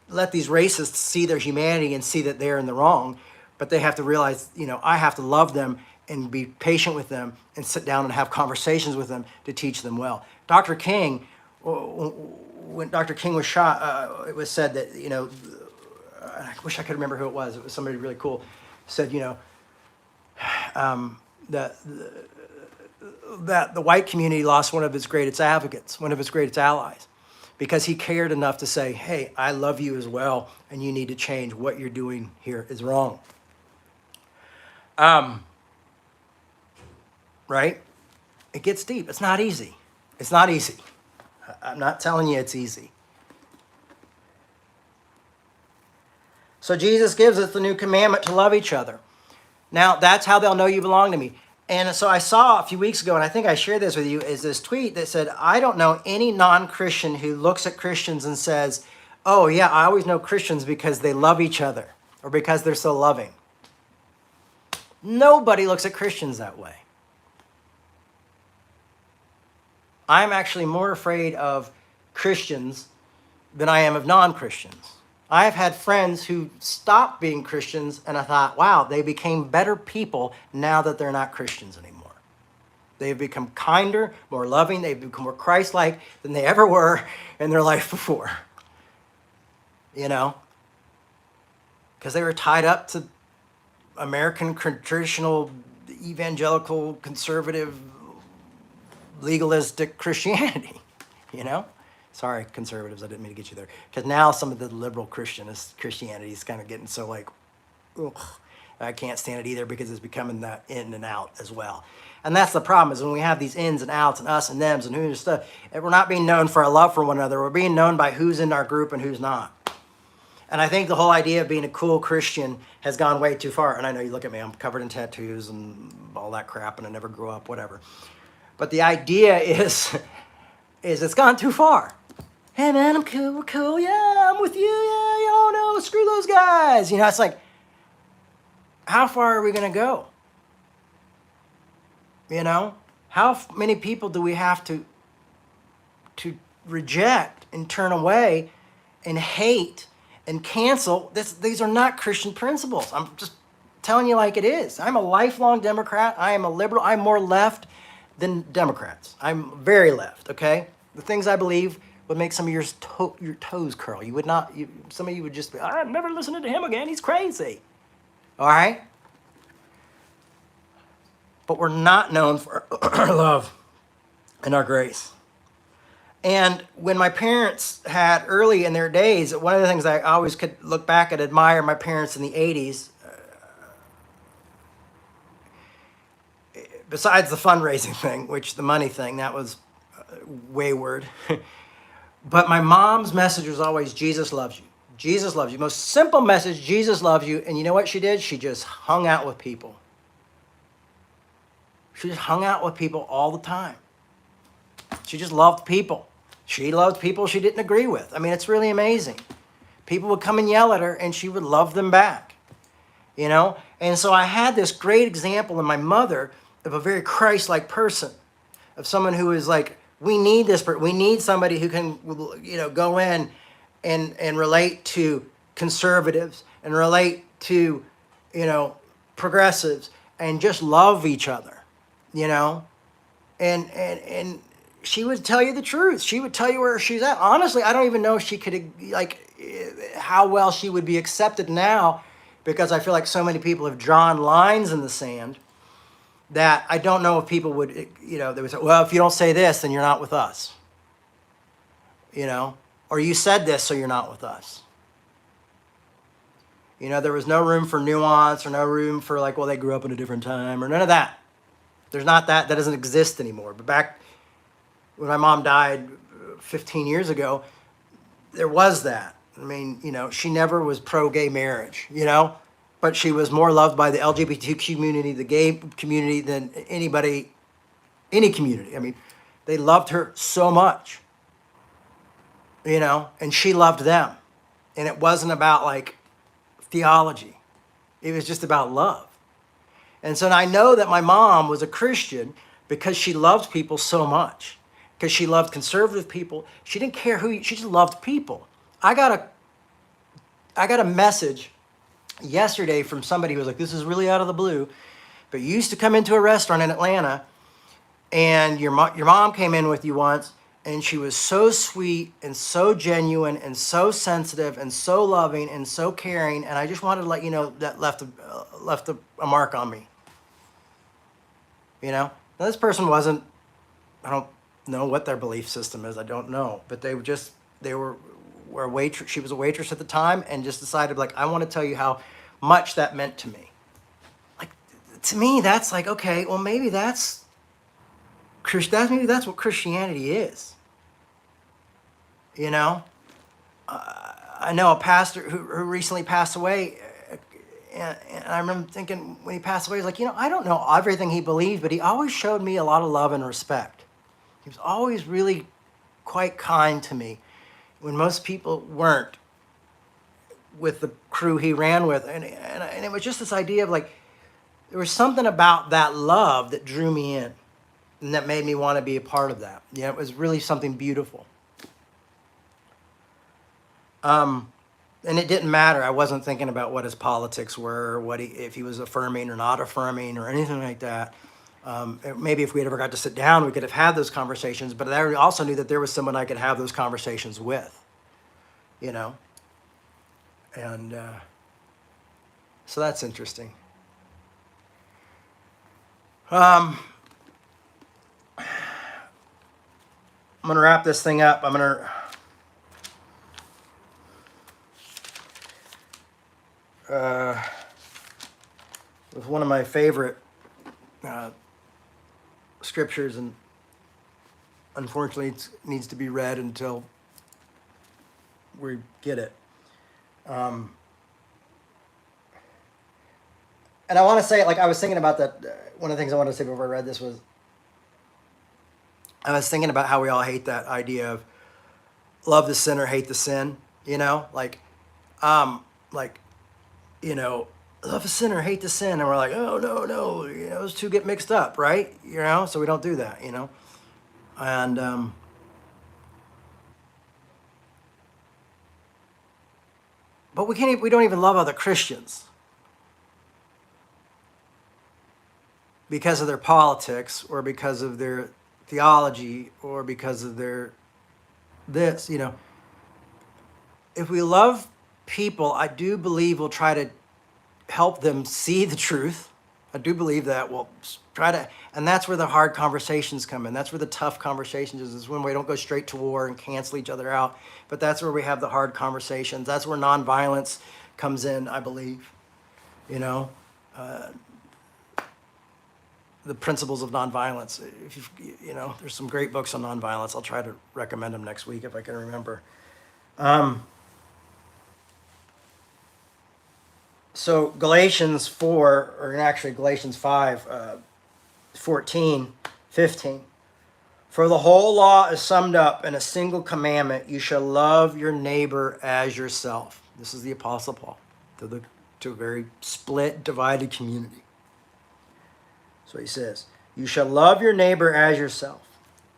let these racists see their humanity and see that they're in the wrong. But they have to realize, I have to love them and be patient with them and sit down and have conversations with them to teach them well. Dr. King, when Dr. King was shot, it was said that, I wish I could remember who it was. It was somebody really cool. Said, that the white community lost one of its greatest advocates, one of its greatest allies, because he cared enough to say, hey, I love you as well, and you need to change. What you're doing here is wrong. Right? It gets deep. It's not easy. It's not easy. I'm not telling you it's easy. So Jesus gives us the new commandment to love each other. Now, that's how they'll know you belong to me. And so I saw a few weeks ago, and I think I shared this with you, is this tweet that said, I don't know any non-Christian who looks at Christians and says, oh yeah, I always know Christians because they love each other or because they're so loving. Nobody looks at Christians that way. I'm actually more afraid of Christians than I am of non-Christians. I've had friends who stopped being Christians, and I thought, wow, they became better people now that they're not Christians anymore. They've become kinder, more loving, they've become more Christ-like than they ever were in their life before. You know? Because they were tied up to American traditional evangelical conservative legalistic Christianity, you know? Sorry, conservatives, I didn't mean to get you there. Because now some of the liberal Christianity is kind of getting so like, ugh, I can't stand it either because it's becoming that in and out as well. And that's the problem is when we have these ins and outs and us and thems and who's stuff, and we're not being known for our love for one another. We're being known by who's in our group and who's not. And I think the whole idea of being a cool Christian has gone way too far. And I know you look at me, I'm covered in tattoos and all that crap, and I never grew up, whatever. But the idea is it's gone too far. Hey man, I'm cool, we're cool, yeah, I'm with you, yeah, oh no, screw those guys. You know, it's like, how far are we gonna go? You know, how many people do we have to reject and turn away and hate and cancel? These are not Christian principles. I'm just telling you like it is. I'm a lifelong Democrat. I am a liberal. I'm more left than Democrats. I'm very left, okay? The things I believe would make some of your toes curl. You would not, some of you would just be, I'm never listening to him again. He's crazy. All right? But we're not known for our love and our grace. And when my parents had early in their days, one of the things I always could look back and admire my parents in the 80s, besides the fundraising thing, which the money thing, that was wayward. But my mom's message was always, Jesus loves you. Jesus loves you. Most simple message, Jesus loves you. And you know what she did? She just hung out with people. She just hung out with people all the time. She just loved people. She loved people she didn't agree with. I mean, it's really amazing. People would come and yell at her, and she would love them back. You know? And so I had this great example in my mother of a very Christ-like person, of someone who is like, we need this, we need somebody who can, you know, go in and relate to conservatives and relate to, you know, progressives and just love each other, you know? And she would tell you the truth. She would tell you where she's at. Honestly, I don't even know if she could, like, how well she would be accepted now, because I feel like so many people have drawn lines in the sand that I don't know if people would, you know, they would say, well, if you don't say this, then you're not with us. You know, or you said this, so you're not with us. You know, there was no room for nuance or no room for like, well, they grew up in a different time or none of that. There's not that. That doesn't exist anymore. But back when my mom died 15 years ago, there was that. I mean, you know, she never was pro-gay marriage, you know, but she was more loved by the LGBT community, the gay community, than anybody, any community. I mean, they loved her so much, you know, and she loved them. And it wasn't about like theology. It was just about love. And so I know that my mom was a Christian because she loved people so much, because she loved conservative people. She didn't care who, she just loved people. I got a message yesterday from somebody who was like, this is really out of the blue, but you used to come into a restaurant in Atlanta and your mom came in with you once, and she was so sweet and so genuine and so sensitive and so loving and so caring, and I just wanted to let you know that left a mark on me. You know, now, this person wasn't, I don't know what their belief system is, I don't know, but they were a waitress. She was a waitress at the time, and just decided, like, I want to tell you how much that meant to me. Like, to me, that's like, okay, well, maybe that's what Christianity is. You know, I know a pastor who recently passed away, and I remember thinking when he passed away, he's like, I don't know everything he believed, but he always showed me a lot of love and respect. He was always really quite kind to me when most people weren't, with the crew he ran with. And it was just this idea of like, there was something about that love that drew me in and that made me want to be a part of that. It was really something beautiful. And it didn't matter. I wasn't thinking about what his politics were, if he was affirming or not affirming or anything like that. Maybe if we had ever got to sit down, we could have had those conversations, but I also knew that there was someone I could have those conversations with, And so that's interesting. I'm going to wrap this thing up. I'm going to with one of my favorite scriptures, and unfortunately it needs to be read until we get it. And I want to say, like, I was thinking about that. One of the things I wanted to say before I read this was, I was thinking about how we all hate that idea of love the sinner, hate the sin, love the sinner, hate the sin. And we're like, oh, no, those two get mixed up, right? So we don't do that, And but we don't even love other Christians because of their politics or because of their theology or because of their this. If we love people, I do believe we'll try to help them see the truth. I do believe that we'll try to, and that's where the hard conversations come in. That's where the tough conversations is when we don't go straight to war and cancel each other out. But that's where we have the hard conversations. That's where nonviolence comes in, I believe. The principles of nonviolence. There's some great books on nonviolence. I'll try to recommend them next week if I can remember. So Galatians 4, or actually Galatians 5, 14, 15. For the whole law is summed up in a single commandment: you shall love your neighbor as yourself. This is the Apostle Paul to a very split, divided community. So he says, you shall love your neighbor as yourself.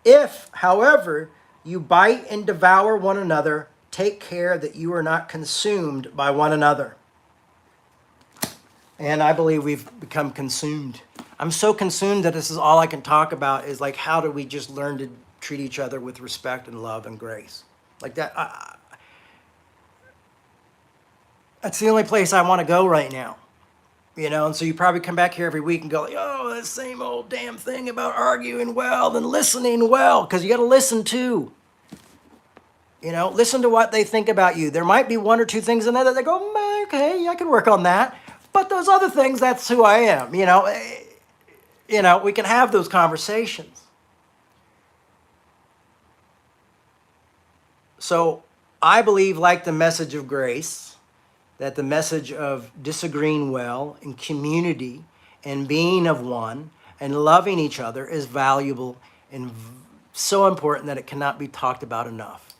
If, however, you bite and devour one another, take care that you are not consumed by one another. And I believe we've become consumed. I'm so consumed that this is all I can talk about is like, how do we just learn to treat each other with respect and love and grace? Like that. That's the only place I want to go right now. And so you probably come back here every week and go, like, oh, that same old damn thing about arguing well and listening well, because you got to listen too. Listen to what they think about you. There might be one or two things in there that they go, okay, I can work on that. But those other things, that's who I am. We can have those conversations. So I believe, like the message of grace, that the message of disagreeing well and community and being of one and loving each other is valuable and so important that it cannot be talked about enough.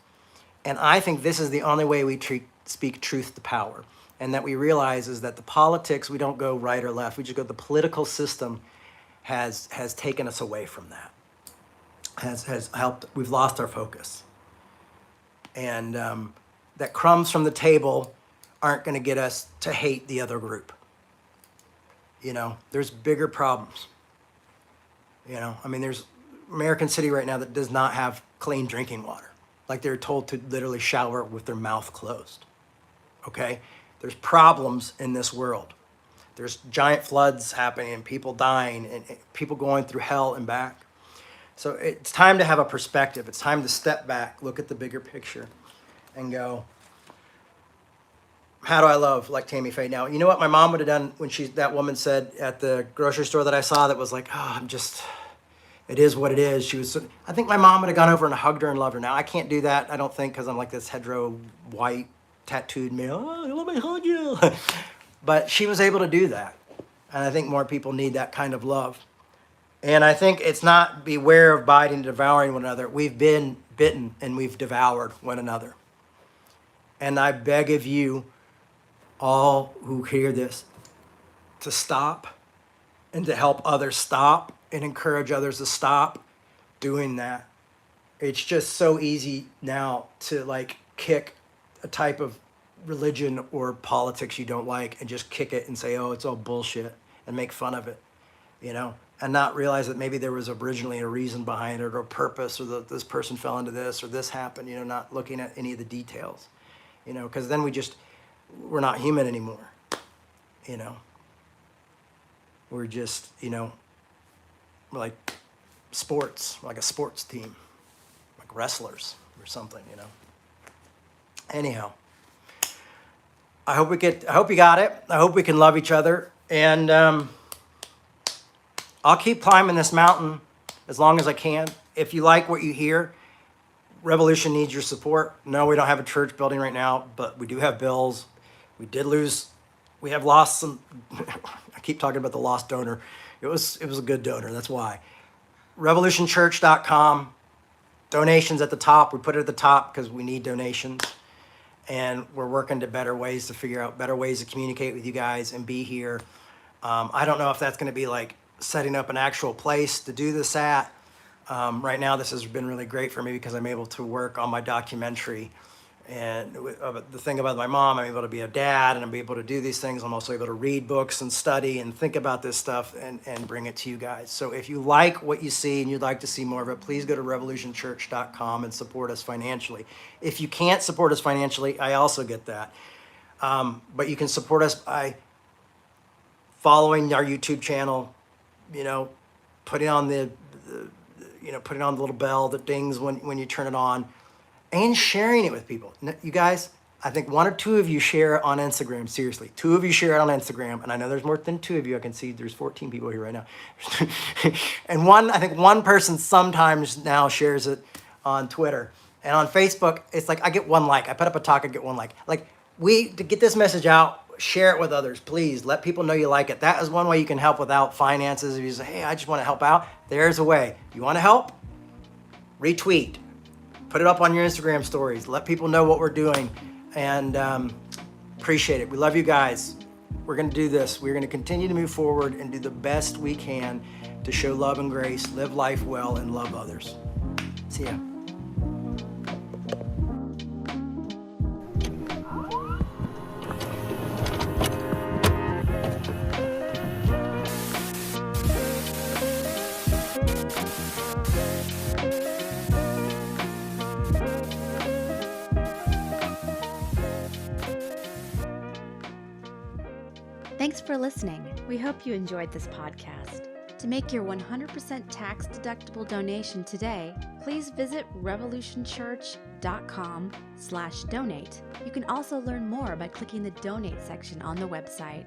And I think this is the only way we speak truth to power. And that we realize is that the politics, we don't go right or left. We just go, the political system has taken us away from that. Has helped, we've lost our focus. And that crumbs from the table aren't going to get us to hate the other group. There's bigger problems. There's American City right now that does not have clean drinking water. Like they're told to literally shower with their mouth closed. Okay? There's problems in this world. There's giant floods happening and people dying and people going through hell and back. So it's time to have a perspective. It's time to step back, look at the bigger picture and go, how do I love like Tammy Faye? Now, you know what my mom would have done when that woman said at the grocery store that I saw that was like, it is what it is. I think my mom would have gone over and hugged her and loved her. Now, I can't do that, I don't think, because I'm like this hetero, white, tattooed male. Oh, let me hug you. But she was able to do that. And I think more people need that kind of love. And I think it's not beware of biting and devouring one another. We've been bitten and we've devoured one another. And I beg of you, all who hear this, to stop and to help others stop and encourage others to stop doing that. It's just so easy now to like kick a type of religion or politics you don't like and just kick it and say, oh, it's all bullshit, and make fun of it, you know, and not realize that maybe there was originally a reason behind it or a purpose, or that this person fell into this or this happened, you know, not looking at any of the details, you know, because then we're not human anymore, you know. We're just, you know, we're like sports, like a sports team, like wrestlers or something, you know. Anyhow, I hope you got it. I hope we can love each other. And I'll keep climbing this mountain as long as I can. If you like what you hear, Revolution needs your support. No, we don't have a church building right now, but we do have bills. We have lost some, I keep talking about the lost donor. It was a good donor, that's why. Revolutionchurch.com, donations at the top. We put it at the top because we need donations. And we're working to better ways to figure out better ways to communicate with you guys and be here. I don't know if that's going to be like setting up an actual place to do this at. Right now, this has been really great for me because I'm able to work on my documentary. And the thing about my mom, I'm able to be a dad and I'm able to do these things. I'm also able to read books and study and think about this stuff and bring it to you guys. So if you like what you see and you'd like to see more of it, please go to revolutionchurch.com and support us financially. If you can't support us financially, I also get that. But you can support us by following our YouTube channel, you know, putting on the little bell that dings when you turn it on, and sharing it with people. You guys, I think one or two of you share it on Instagram. Seriously, 2 of you share it on Instagram, and I know there's more than 2 of you. I can see there's 14 people here right now. And I think one person sometimes now shares it on Twitter. And on Facebook, it's like I get 1 like. I put up a talk, I get 1 like. Like, to get this message out, share it with others, please. Let people know you like it. That is one way you can help without finances. If you say, hey, I just want to help out, there's a way. You want to help? Retweet. Put it up on your Instagram stories. Let people know what we're doing, and appreciate it. We love you guys. We're going to do this. We're going to continue to move forward and do the best we can to show love and grace, live life well, and love others. See ya. Thanks for listening. We hope you enjoyed this podcast. To make your 100% tax-deductible donation today, please visit revolutionchurch.com/donate. You can also learn more by clicking the donate section on the website.